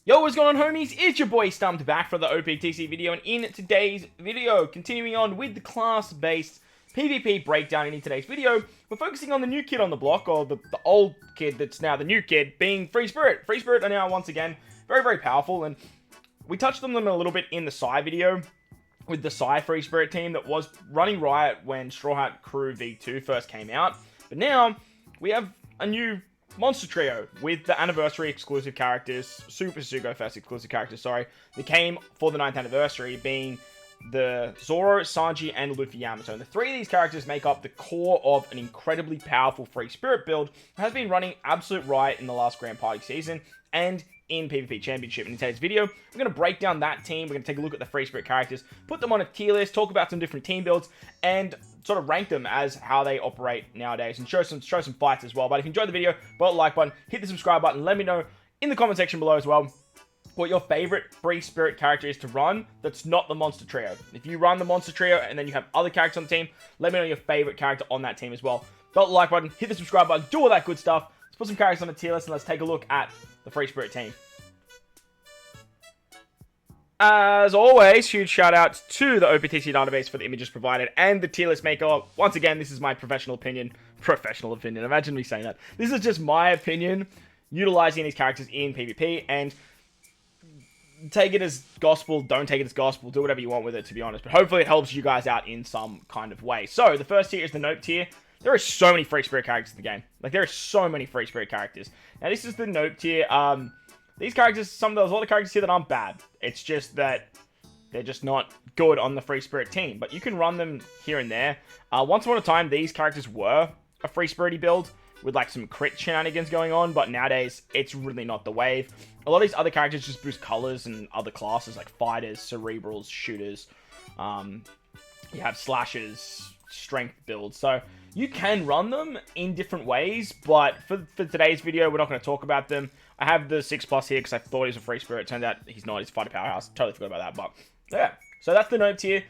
Yo, what's going on, homies? It's your boy StumpD back for the OPTC video, and in today's video, continuing on with the class-based PvP breakdown in today's video, we're focusing on the new kid on the block, or the old kid that's now the new kid, being Free Spirit. Free Spirit are now, once again, very, very powerful, and we touched on them a little bit in the Psy video, with the Psy Free Spirit team that was running riot when Straw Hat Crew V2 first came out, but now, we have a new Monster Trio with the anniversary exclusive characters, Super Sugo Fest exclusive characters, sorry, that came for the 9th anniversary, being the Zoro, Sanji, and Luffy Yamato. And the three of these characters make up the core of an incredibly powerful Free Spirit build that has been running absolute riot in the last Grand Party season and in PvP Championship. And in today's video, we're going to break down that team, we're going to take a look at the Free Spirit characters, put them on a tier list, talk about some different team builds, and sort of rank them as how they operate nowadays, and show some fights as well. But if you enjoyed the video, put a like button, hit the subscribe button, let me know in the comment section below as well what your favorite Free Spirit character is to run that's not the Monster Trio. If you run the Monster Trio and then you have other characters on the team, let me know your favorite character on that team as well. Put the like button, hit the subscribe button, do all that good stuff. Let's put some characters on the tier list and let's take a look at the Free Spirit team. As always, huge shout out to the OPTC database for the images provided and the tier list maker. Once again, this is my professional opinion. Imagine me saying that. This is just my opinion, utilizing these characters in PvP, and take it as gospel, don't take it as gospel, do whatever you want with it, to be honest. But hopefully it helps you guys out in some kind of way. So, the first tier is the Nope tier. There are so many Free Spirit characters in the game. Like, there are so many Free Spirit characters. Now, this is the Nope tier. These characters, there's a lot of characters here that aren't bad. It's just that they're just not good on the Free Spirit team. But you can run them here and there. Once upon a time, these characters were a Free Spirit-y build with like some crit shenanigans going on. But nowadays, it's really not the wave. A lot of these other characters just boost colors and other classes like fighters, cerebrals, shooters. You have slashers, strength builds. So you can run them in different ways. But for today's video, we're not going to talk about them. I have the 6+ here because I thought he was a Free Spirit. Turns out he's not. He's a fighter powerhouse. Totally forgot about that. But yeah, so that's the Nope tier.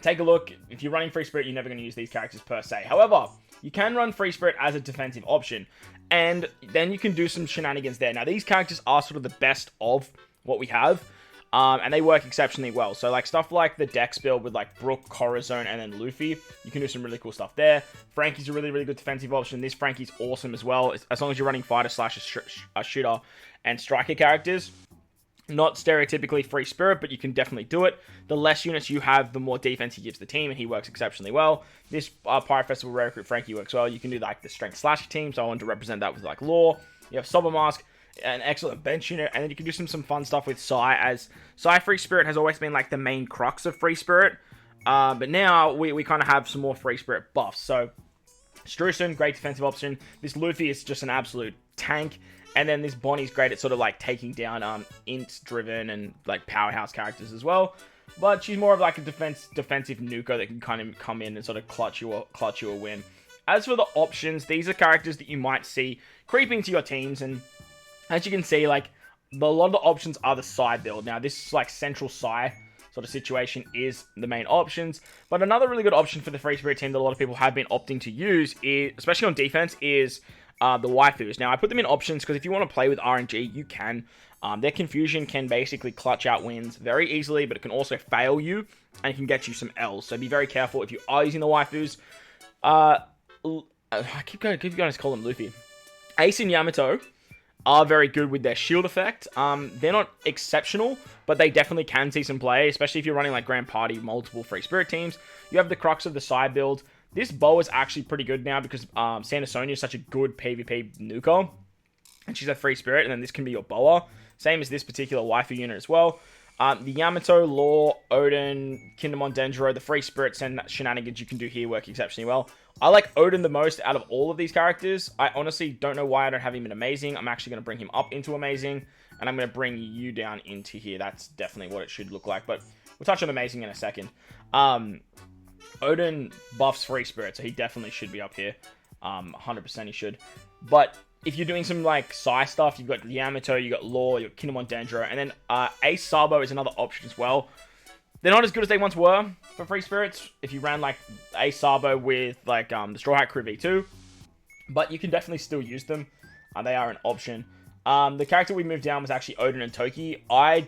Take a look. If you're running Free Spirit, you're never going to use these characters per se. However, you can run Free Spirit as a defensive option, and then you can do some shenanigans there. Now, these characters are sort of the best of what we have, and they work exceptionally well. So, like, stuff like the Dex build with, like, Brook, Corazon, and then Luffy, you can do some really cool stuff there. Frankie's a really, really good defensive option. This Frankie's awesome as well, as long as you're running fighter slash shooter and striker characters. Not stereotypically Free Spirit, but you can definitely do it. The less units you have, the more defense he gives the team, and he works exceptionally well. This Pirate Festival Rare Recruit Frankie works well. You can do, like, the Strength Slash team, so I want to represent that with, like, Law. You have Sober Mask, an excellent bench unit, and then you can do some fun stuff with Psy, as Psy Free Spirit has always been, like, the main crux of Free Spirit. But now, we kind of have some more Free Spirit buffs. So, Strusen, great defensive option. This Luffy is just an absolute tank. And then this Bonnie's great at sort of like taking down int-driven and like powerhouse characters as well. But she's more of like a defensive nuker that can kind of come in and sort of clutch you a win. As for the options, these are characters that you might see creeping to your teams. And as you can see, like a lot of the options are the Psy build. Now this like central Psy sort of situation is the main options. But another really good option for the Free Spirit team that a lot of people have been opting to use, is, especially on defense, is the waifus. Now, I put them in options because if you want to play with RNG, you can. Their confusion can basically clutch out wins very easily, but it can also fail you, and it can get you some L's. So be very careful if you are using the waifus. I keep going to call them Luffy. Ace and Yamato are very good with their shield effect. They're not exceptional, but they definitely can see some play, especially if you're running like Grand Party, multiple Free Spirit teams. You have the crux of the side build. This bow is actually pretty good now because Santa Sonia is such a good PvP nuker, and she's a Free Spirit, and then this can be your boa. Same as this particular waifu unit as well. The Yamato, Law, Odin, Kindermon, Denjiro, the Free Spirit shenanigans you can do here work exceptionally well. I like Odin the most out of all of these characters. I honestly don't know why I don't have him in Amazing. I'm actually going to bring him up into Amazing, and I'm going to bring you down into here. That's definitely what it should look like, but we'll touch on Amazing in a second. Odin buffs Free Spirit, so he definitely should be up here. 100% he should. But if you're doing some like Psy stuff, you've got Yamato, you've got Law, you've got Kindermon, Denjiro, and then Ace Sabo is another option as well. They're not as good as they once were for Free Spirits if you ran like Ace Sabo with like the Straw Hat Crew V2, but you can definitely still use them. They are an option. The character we moved down was actually Odin and Toki. I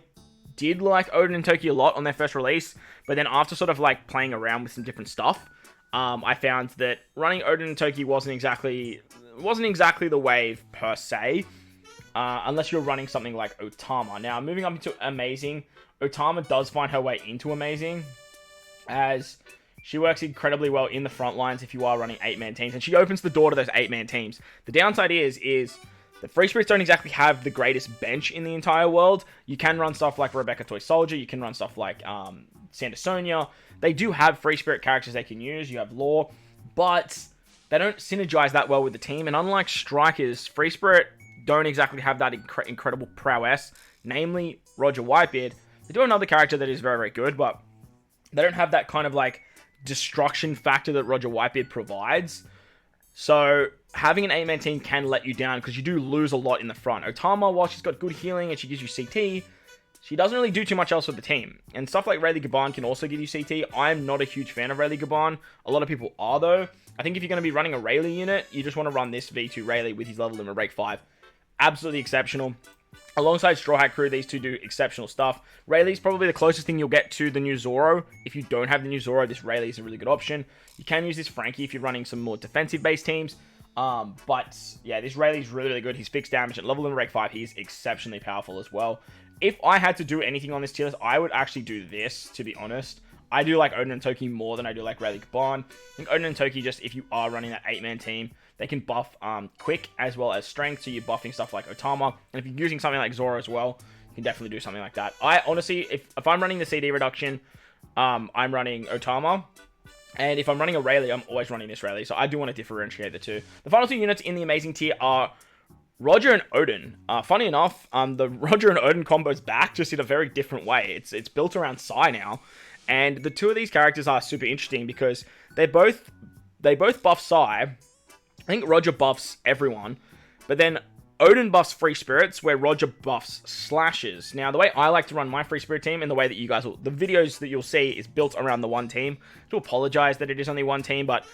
did like Odin and Toki a lot on their first release, but then after sort of like playing around with some different stuff, I found that running Odin and Toki wasn't exactly the wave per se, unless you're running something like Otama. Now, moving up into Amazing, Otama does find her way into Amazing, as she works incredibly well in the front lines if you are running 8-man teams, and she opens the door to those 8-man teams. The downside is the Free Spirits don't exactly have the greatest bench in the entire world. You can run stuff like Rebecca Toy Soldier. You can run stuff like Sandersonia. They do have Free Spirit characters they can use. You have Law. But they don't synergize that well with the team. And unlike Strikers, Free Spirit don't exactly have that incredible prowess. Namely, Roger Whitebeard. They do another character that is very, very good. But they don't have that kind of like destruction factor that Roger Whitebeard provides. So having an 8-man team can let you down because you do lose a lot in the front. Otama, while she's got good healing and she gives you CT, she doesn't really do too much else with the team. And stuff like Rayleigh Gaban can also give you CT. I'm not a huge fan of Rayleigh Gaban. A lot of people are, though. I think if you're going to be running a Rayleigh unit, you just want to run this V2 Rayleigh with his level limit break 5. Absolutely exceptional. Alongside Straw Hat Crew, these two do exceptional stuff. Rayleigh's probably the closest thing you'll get to the new Zoro. If you don't have the new Zoro, this Rayleigh is a really good option. You can use this Frankie if you're running some more defensive-based teams. But yeah, this Rayleigh's really, really good. He's fixed damage at level limit break 5. He's exceptionally powerful as well. If I had to do anything on this tier list, I would actually do this, to be honest. I do like Odin and Toki more than I do like Rayleigh Gaban. I think Odin and Toki, just if you are running that 8-man team, they can buff quick as well as strength, so you're buffing stuff like Otama. And if you're using something like Zoro as well, you can definitely do something like that. I honestly, if I'm running the CD reduction, I'm running Otama. And if I'm running a Rayleigh, I'm always running this Rayleigh. So I do want to differentiate the two. The final two units in the Amazing tier are Roger and Odin. Funny enough, the Roger and Odin combo's back, just in a very different way. It's built around Sai now. And the two of these characters are super interesting because they both buff Sai. I think Roger buffs everyone, but then Odin buffs Free Spirits, where Roger buffs Slashes. Now, the way I like to run my Free Spirit team, and the way that you guys will, the videos that you'll see is built around the one team. I do apologize that it is only one team, but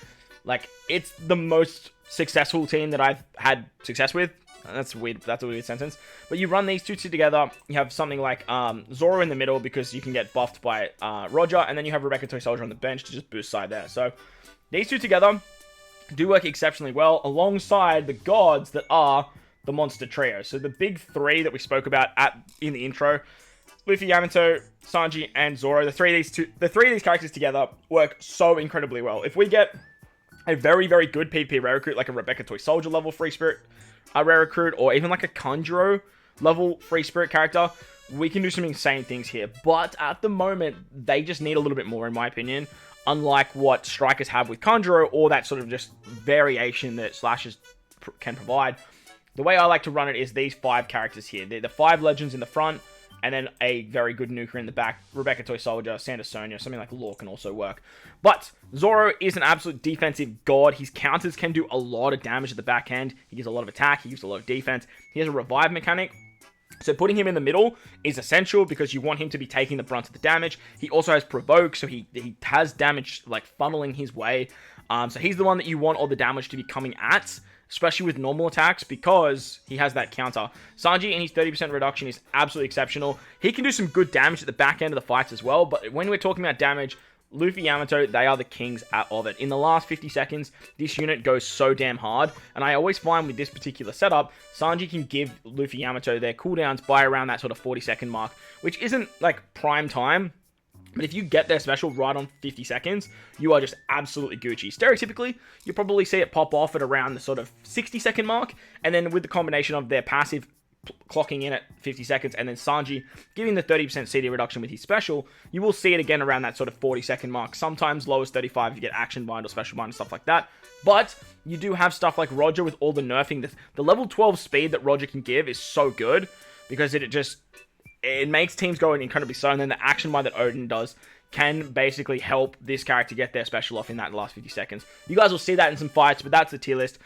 like it's the most successful team that I've had success with. That's weird. That's a weird sentence. But you run these two together. You have something like Zoro in the middle because you can get buffed by Roger, and then you have Rebecca Toy Soldier on the bench to just boost side there. So these two together do work exceptionally well alongside the gods that are the monster trio. So the big three that we spoke about in the intro, Luffy, Yamato, Sanji, and Zoro. The three of these characters together work so incredibly well. If we get a very, very good PvP rare recruit, like a Rebecca Toy Soldier level Free Spirit rare recruit, or even like a Kanjuro level Free Spirit character, we can do some insane things here. But at the moment, they just need a little bit more, in my opinion. Unlike what Strikers have with Kanjuro, or that sort of just variation that Slashes can provide. The way I like to run it is these 5 characters here. They're the 5 legends in the front, and then a very good nuker in the back. Rebecca Toy Soldier, Sandersonia, something like Law can also work. But Zoro is an absolute defensive god. His counters can do a lot of damage at the back end. He gives a lot of attack. He gives a lot of defense. He has a revive mechanic. So putting him in the middle is essential because you want him to be taking the brunt of the damage. He also has Provoke, so he has damage like funneling his way. So he's the one that you want all the damage to be coming at, especially with normal attacks, because he has that counter. Sanji and his 30% reduction is absolutely exceptional. He can do some good damage at the back end of the fights as well, but when we're talking about damage, Luffy, Yamato, they are the kings of it. In the last 50 seconds, this unit goes so damn hard, and I always find with this particular setup, Sanji can give Luffy, Yamato their cooldowns by around that sort of 40-second mark, which isn't like prime time, but if you get their special right on 50 seconds, you are just absolutely Gucci. Stereotypically, you probably see it pop off at around the sort of 60-second mark, and then with the combination of their passive clocking in at 50 seconds, and then Sanji giving the 30% CD reduction with his special, you will see it again around that sort of 40-second mark. Sometimes low as 35 if you get action bind or special bind and stuff like that. But you do have stuff like Roger with all the nerfing. The level 12 speed that Roger can give is so good because it makes teams go incredibly slow, and then the action bind that Odin does can basically help this character get their special off in that last 50 seconds. You guys will see that in some fights, but that's the tier list.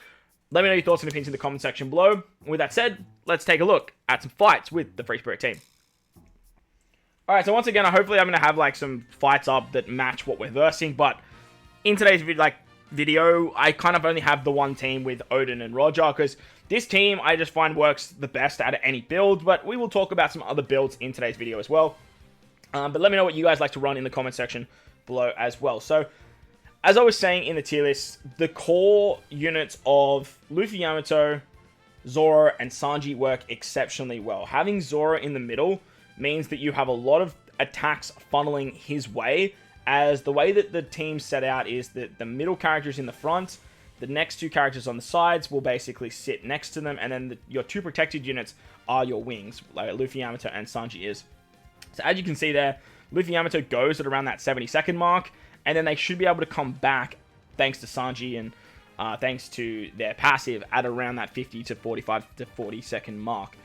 Let me know your thoughts and opinions in the comment section below. With that said, let's take a look at some fights with the Free Spirit team. Alright, so once again, hopefully I'm going to have like some fights up that match what we're versing, but in today's video, I kind of only have the one team with Odin and Roger, because This team, I just find works the best out of any build, but we will talk about some other builds in today's video as well. But let me know what you guys like to run in the comment section below as well. So, as I was saying in the tier list, the core units of Luffy Yamato, Zoro, and Sanji work exceptionally well. Having Zoro in the middle means that you have a lot of attacks funneling his way, as the way that the team set out is that the middle characters in the front, the next two characters on the sides will basically sit next to them, and then your two protected units are your wings, like Luffy Yamato and Sanji is. So as you can see there, Luffy Yamato goes at around that 70-second mark, and then they should be able to come back thanks to Sanji and thanks to their passive at around that 50 to 45 to 40-second mark.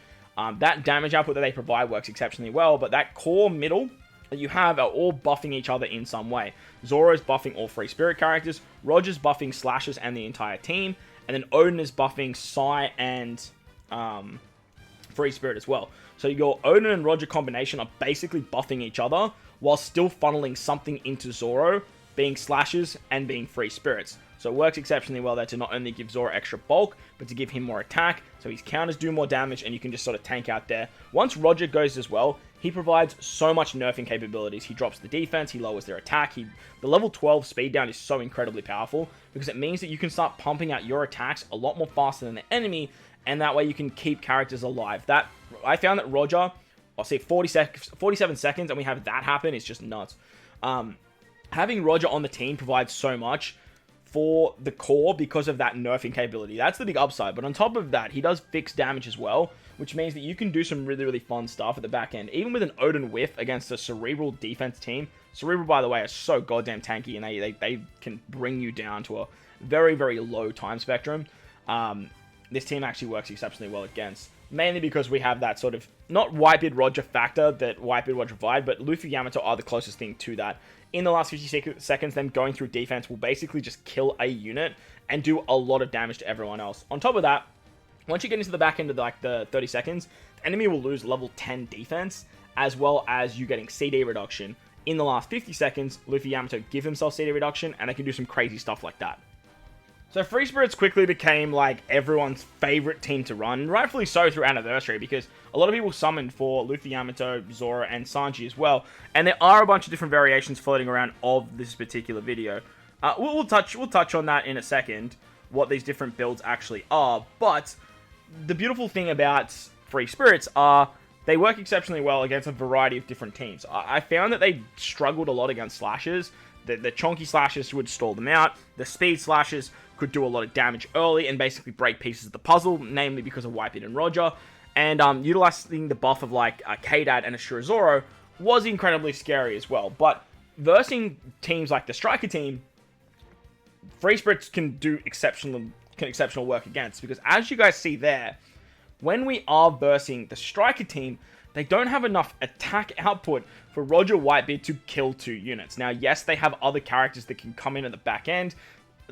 That damage output that they provide works exceptionally well, but that core middle that you have are all buffing each other in some way. Zoro's buffing all free spirit characters, Roger's buffing Slashers and the entire team, and then Odin is buffing Sai and free spirit as well. So your Odin and Roger combination are basically buffing each other while still funneling something into Zoro, being Slashers and being free spirits. So it works exceptionally well there to not only give Zoro extra bulk, but to give him more attack, so his counters do more damage, and you can just sort of tank out there. Once Roger goes as well, he provides so much nerfing capabilities. He drops the defense, he lowers their attack. The level 12 speed down is so incredibly powerful, because it means that you can start pumping out your attacks a lot more faster than the enemy, and that way you can keep characters alive. I found that Roger, I'll say 47 seconds, and we have that happen, is just nuts. Having Roger on the team provides so much for the core because of that nerfing capability. That's the big upside. But on top of that, he does fixed damage as well, which means that you can do some really, really fun stuff at the back end. Even with an Odin whiff against a Cerebral defense team. Cerebral, by the way, are so goddamn tanky, and they can bring you down to a very, very low time spectrum. This team actually works exceptionally well against. Mainly because we have that sort of, not Whitebeard Roger factor that Whitebeard Roger provide, but Luffy Yamato are the closest thing to that. In the last 50 seconds, them going through defense will basically just kill a unit and do a lot of damage to everyone else. On top of that, once you get into the back end of the 30 seconds, the enemy will lose level 10 defense, as well as you getting CD reduction. In the last 50 seconds, Luffy Yamato give himself CD reduction, and they can do some crazy stuff like that. So Free Spirits quickly became like everyone's favorite team to run, rightfully so through Anniversary, because a lot of people summoned for Luffy Yamato, Zoro, and Sanji as well, and there are a bunch of different variations floating around of this particular video. We'll touch on that in a second, what these different builds actually are, but the beautiful thing about Free Spirits are they work exceptionally well against a variety of different teams. I found that they struggled a lot against Slashers. The chonky Slashers would stall them out. The speed Slashers could do a lot of damage early and basically break pieces of the puzzle, namely because of Whitebeard and Roger. And utilizing the buff of like a K-Dad and a Shirazoro was incredibly scary as well. But versing teams like the Striker team, Free Spirits can do exceptional work against, because as you guys see there, when we are versing the Striker team, they don't have enough attack output for Roger Whitebeard to kill 2 units. Now, yes, they have other characters that can come in at the back end,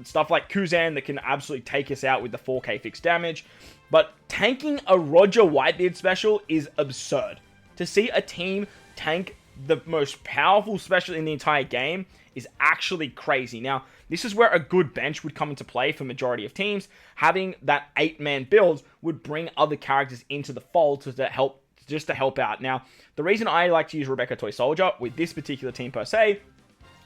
stuff like Kuzan that can absolutely take us out with the 4k fixed damage, but tanking a Roger Whitebeard special is absurd. To see a team tank the most powerful special in the entire game is actually crazy. Now, this is where a good bench would come into play for majority of teams. Having that 8-man build would bring other characters into the fold to help out. Now, the reason I like to use Rebecca Toy Soldier with this particular team per se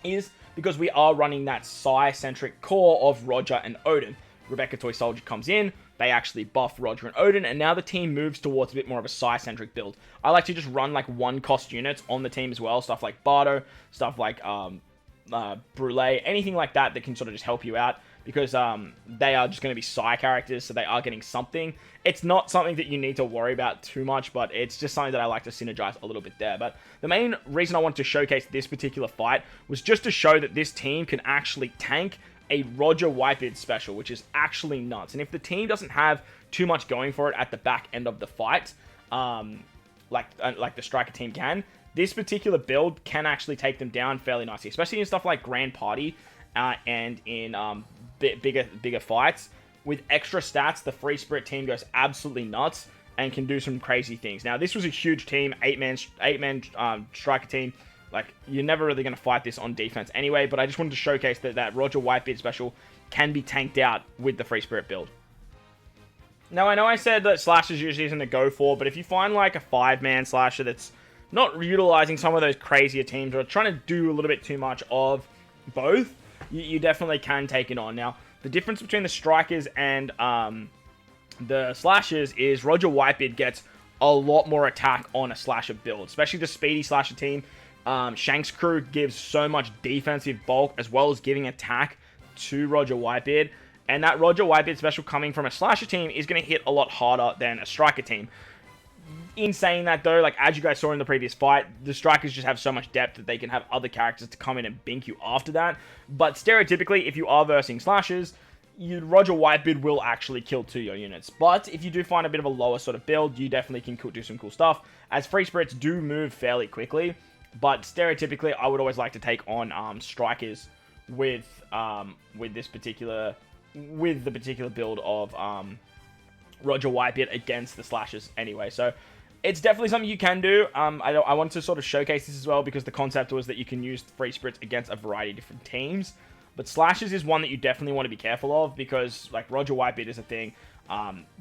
is because we are running that Sai-centric core of Roger and Odin. Rebecca Toy Soldier comes in, they actually buff Roger and Odin, and now the team moves towards a bit more of a Sai-centric build. I like to just run like 1-cost units on the team as well, stuff like Bardo, stuff like Brule, anything like that that can sort of just help you out, because they are just going to be Sai characters, so they are getting something. It's not something that you need to worry about too much, but it's just something that I like to synergize a little bit there. But the main reason I wanted to showcase this particular fight was just to show that this team can actually tank a Roger Whitebeard special, which is actually nuts. And if the team doesn't have too much going for it at the back end of the fight, like the Striker team can, this particular build can actually take them down fairly nicely, especially in stuff like Grand Party and in bigger fights. With extra stats, the Free Spirit team goes absolutely nuts and can do some crazy things. Now, this was a huge team, 8-man Striker team. Like, you're never really going to fight this on defense anyway, but I just wanted to showcase that Roger Whitebeard special can be tanked out with the Free Spirit build. Now, I know I said that slashers usually isn't a go for, but if you find like a 5-man slasher that's not utilizing some of those crazier teams or trying to do a little bit too much of both, you definitely can take it on. Now, the difference between the strikers and the slashers is Roger Whitebeard gets a lot more attack on a slasher build, especially the speedy slasher team. Shank's crew gives so much defensive bulk as well as giving attack to Roger Whitebeard. And that Roger Whitebeard special coming from a slasher team is going to hit a lot harder than a striker team. In saying that though, like as you guys saw in the previous fight, the strikers just have so much depth that they can have other characters to come in and bink you after that. But stereotypically, if you are versing slashers, Roger Whitebeard will actually kill 2 of your units. But if you do find a bit of a lower sort of build, you definitely can do some cool stuff, as Free Spirits do move fairly quickly. But stereotypically, I would always like to take on strikers with the particular build of Roger Whitebeard against the slashers anyway. So it's definitely something you can do. I want to sort of showcase this as well because the concept was that you can use Free Spirits against a variety of different teams. But slashers is one that you definitely want to be careful of because like Roger Whitebeard is a thing.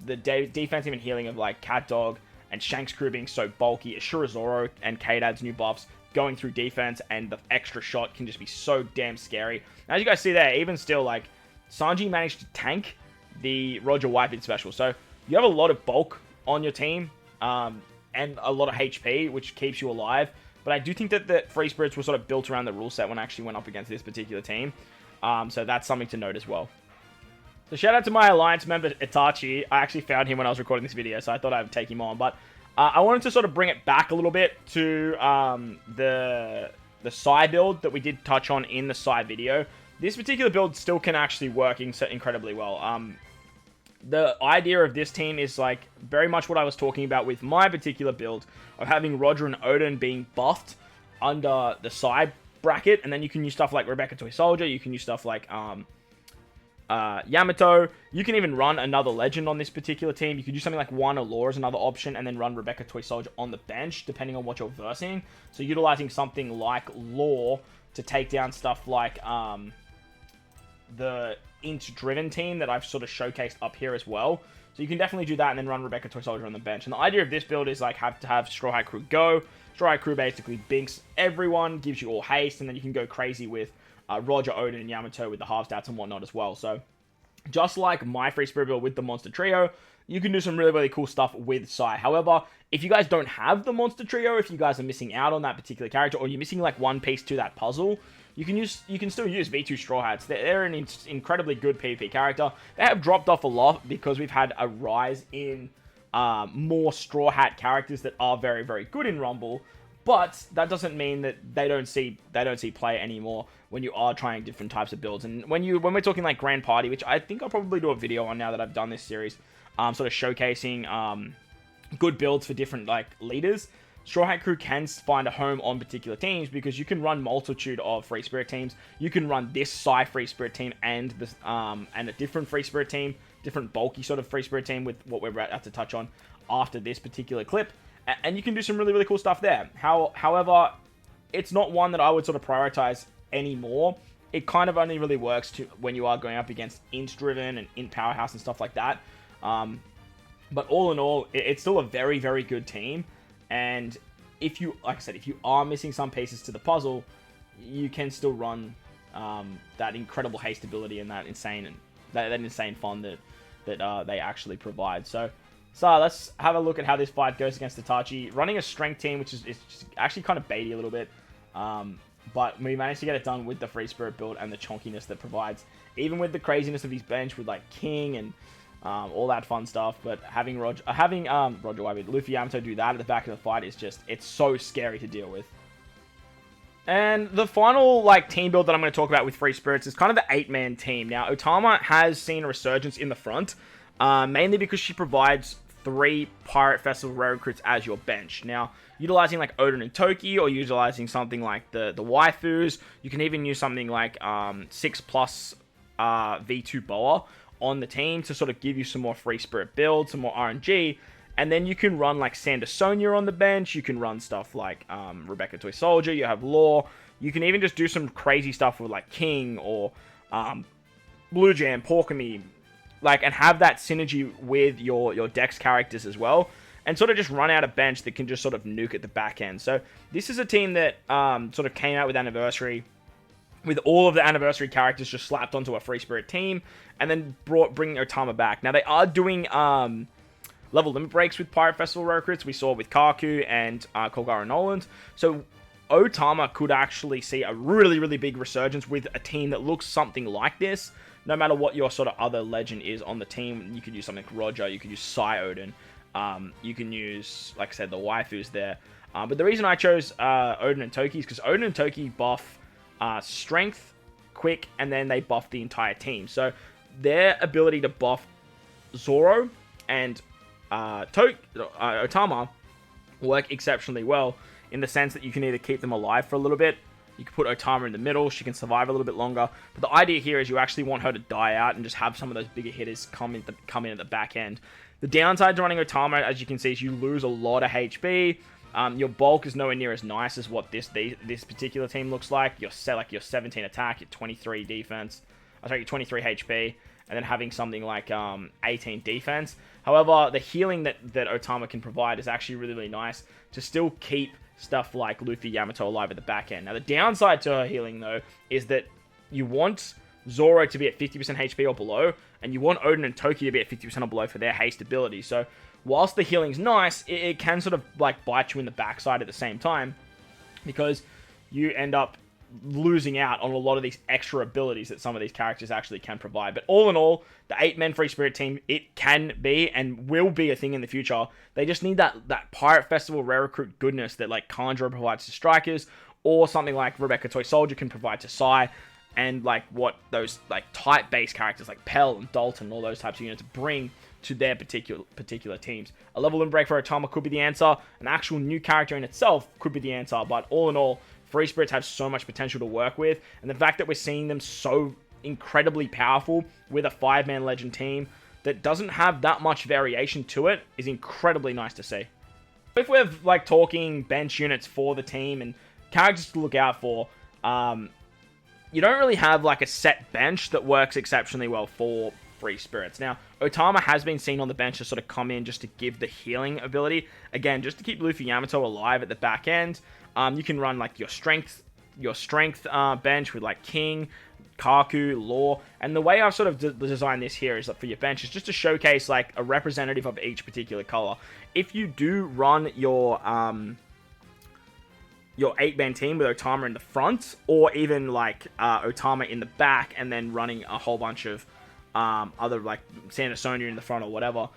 The defensive and healing of like Cat Dog and Shank's crew being so bulky, Ashura Zoro and K-Dad's new buffs going through defense and the extra shot can just be so damn scary. As you guys see there, even still like Sanji managed to tank the Roger Whitebeard special. So you have a lot of bulk on your team and a lot of HP, which keeps you alive. But I do think that the Free Spirits were sort of built around the rule set when I actually went up against this particular team. So that's something to note as well. So shout out to my Alliance member, Itachi. I actually found him when I was recording this video, so I thought I'd take him on. But I wanted to sort of bring it back a little bit to the Psy build that we did touch on in the Psy video. This particular build still can actually work incredibly well. The idea of this team is like very much what I was talking about with my particular build of having Roger and Odin being buffed under the Psy bracket, and then you can use stuff like Rebecca Toy Soldier, you can use stuff like Yamato, you can even run another legend on this particular team. You could do something like one Allure as another option, and then run Rebecca Toy Soldier on the bench, depending on what you're versing. So utilizing something like Lore to take down stuff like the int-driven team that I've sort of showcased up here as well. So you can definitely do that and then run Rebecca Toy Soldier on the bench. And the idea of this build is like have to have Straw Hat Crew go. Straw Hat Crew basically binks everyone, gives you all haste, and then you can go crazy with Roger, Odin, and Yamato with the half stats and whatnot as well. So just like my Free Spirit build with the Monster Trio, you can do some really, really cool stuff with Psy. However, if you guys don't have the Monster Trio, if you guys are missing out on that particular character, or you're missing like one piece to that puzzle, you can still use V2 Straw Hats. They're an incredibly good PvP character. They have dropped off a lot because we've had a rise in more Straw Hat characters that are very, very good in Rumble. But that doesn't mean that they don't see play anymore when you are trying different types of builds. And when we're talking like Grand Party, which I think I'll probably do a video on now that I've done this series, sort of showcasing good builds for different like leaders. Straw Hat Crew can find a home on particular teams because you can run multitude of Free Spirit teams. You can run this Psy Free Spirit team and this and a different Free Spirit team, different bulky sort of Free Spirit team with what we're about to touch on after this particular clip. And you can do some really, really cool stuff there. However, it's not one that I would sort of prioritize anymore. It kind of only really works when you are going up against int-driven and int powerhouse and stuff like that. But all in all, it's still a very, very good team. And if you, like I said, if you are missing some pieces to the puzzle, you can still run that incredible haste ability and that insane fun that they actually provide. So let's have a look at how this fight goes against Itachi. Running a strength team, which is actually kind of baity a little bit. But we managed to get it done with the Free Spirit build and the chonkiness that provides. Even with the craziness of his bench with like King and all that fun stuff. But having Roger Whitebeard, Luffy Yamato do that at the back of the fight is just, it's so scary to deal with. And the final like team build that I'm going to talk about with Free Spirits is kind of the 8-man team. Now, Otama has seen a resurgence in the front. Mainly because she provides 3 Pirate Festival Rare Recruits as your bench. Now, utilizing like Odin and Toki, or utilizing something like the waifus, you can even use something like 6+ V2 Boa on the team to sort of give you some more Free Spirit build, some more RNG, and then you can run like Sander Sonia on the bench, you can run stuff like Rebecca Toy Soldier, you have Law, you can even just do some crazy stuff with like King, or Blue Jam, Porkamy, like, and have that synergy with your Dex characters as well, and sort of just run out a bench that can just sort of nuke at the back end. So this is a team that sort of came out with Anniversary, with all of the Anniversary characters just slapped onto a Free Spirit team, and then bringing Otama back. Now, they are doing level limit breaks with Pirate Festival recruits. We saw with Kaku and Kolgara Noland. So Otama could actually see a really, really big resurgence with a team that looks something like this. No matter what your sort of other legend is on the team, you could use something like Roger, you could use Psy Odin, you can use, like I said, the waifus there. But the reason I chose Odin and Toki is because Odin and Toki buff strength, quick, and then they buff the entire team. So their ability to buff Zoro and Otama work exceptionally well, in the sense that you can either keep them alive for a little bit, you can put Otama in the middle, she can survive a little bit longer, but the idea here is you actually want her to die out and just have some of those bigger hitters come in at the back end. The downside to running Otama, as you can see, is you lose a lot of HP. Your bulk is nowhere near as nice as what this particular team looks like. You're 17 attack, you're 23 defense, you're 23 HP, and then having something like 18 defense. However, the healing that Otama can provide is actually really, really nice to still keep stuff like Luffy Yamato alive at the back end. Now, the downside to her healing, though, is that you want Zoro to be at 50% HP or below, and you want Odin and Toki to be at 50% or below for their haste ability. So, whilst the healing's nice, it can sort of like bite you in the backside at the same time, because you end up losing out on a lot of these extra abilities that some of these characters actually can provide. But all in all, the 8-man Free Spirit team, it can be and will be a thing in the future. They just need that Pirate Festival rare recruit goodness that like Kanjuro provides to strikers, or something like Rebecca Toy Soldier can provide to Sai, and like what those like type-based characters like Pell and Dalton and all those types of units bring to their particular teams. A level break for Otama could be the answer. An actual new character in itself could be the answer. But all in all, Free Spirits have so much potential to work with, and the fact that we're seeing them so incredibly powerful with a 5-man legend team that doesn't have that much variation to it is incredibly nice to see. If we're like talking bench units for the team and characters to look out for, you don't really have like a set bench that works exceptionally well for Free Spirits. Now, Otama has been seen on the bench to sort of come in just to give the healing ability. Again, just to keep Luffy Yamato alive at the back end. You can run like your strength bench with like King, Kaku, Law. And the way I've sort of designed this here is that for your bench is just to showcase like a representative of each particular color. If you do run your 8-man team with Otama in the front, or even like Otama in the back, and then running a whole bunch of other like Santa Sonia in the front or whatever,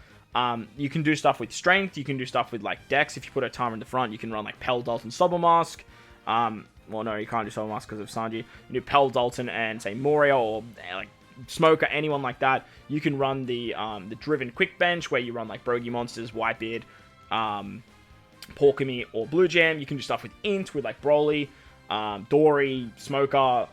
you can do stuff with strength, you can do stuff with like Dex. If you put Otama in the front, you can run like Pell, Dalton, Sober Mask. Well, no, you can't do Sober Mask because of Sanji. You can do Pell, Dalton, and say Moria, or like Smoker, anyone like that. You can run the Driven Quick Bench, where you run like Brogy Monsters, Whitebeard, Porkamy, or Blue Jam. You can do stuff with Int, with like Broly, Dory, Smoker,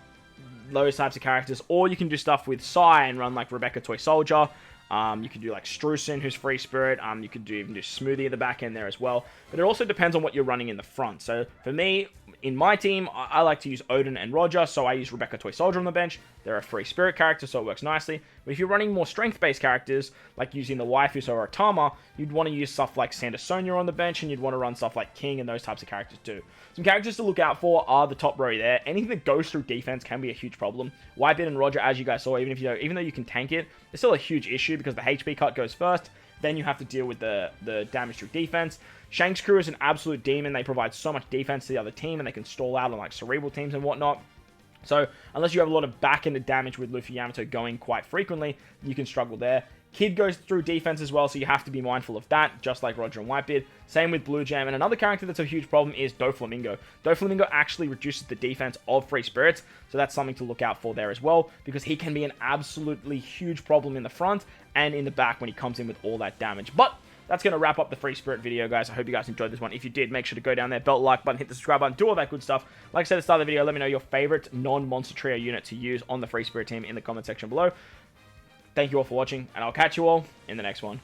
those types of characters. Or you can do stuff with Sai and run like Rebecca Toy Soldier. You can do like Strusen, who's Free Spirit. You could even do Smoothie at the back end there as well. But it also depends on what you're running in the front. So for me, in my team, I like to use Odin and Roger, so I use Rebecca Toy Soldier on the bench. They're a Free Spirit character, so it works nicely. But if you're running more strength-based characters, like using the waifus or Otama, you'd want to use stuff like Santa Sonia on the bench, and you'd want to run stuff like King and those types of characters too. Some characters to look out for are the top row there. Anything that goes through defense can be a huge problem. Whitebeard and Roger, as you guys saw, even though you can tank it, it's still a huge issue because the HP cut goes first. Then you have to deal with the damage through defense. Shanks' crew is an absolute demon. They provide so much defense to the other team, and they can stall out on like cerebral teams and whatnot. So unless you have a lot of back-ended damage with Luffy Yamato going quite frequently, you can struggle there. Kid goes through defense as well, so you have to be mindful of that, just like Roger and Whitebeard. Same with Blue Jam, and another character that's a huge problem is Doflamingo. Doflamingo actually reduces the defense of Free Spirits, so that's something to look out for there as well, because he can be an absolutely huge problem in the front and in the back when he comes in with all that damage. But that's going to wrap up the Free Spirit video, guys. I hope you guys enjoyed this one. If you did, make sure to go down there, belt the like button, hit the subscribe button, do all that good stuff. Like I said at the start of the video, let me know your favorite non-Monster Trio unit to use on the Free Spirit team in the comment section below. Thank you all for watching, and I'll catch you all in the next one.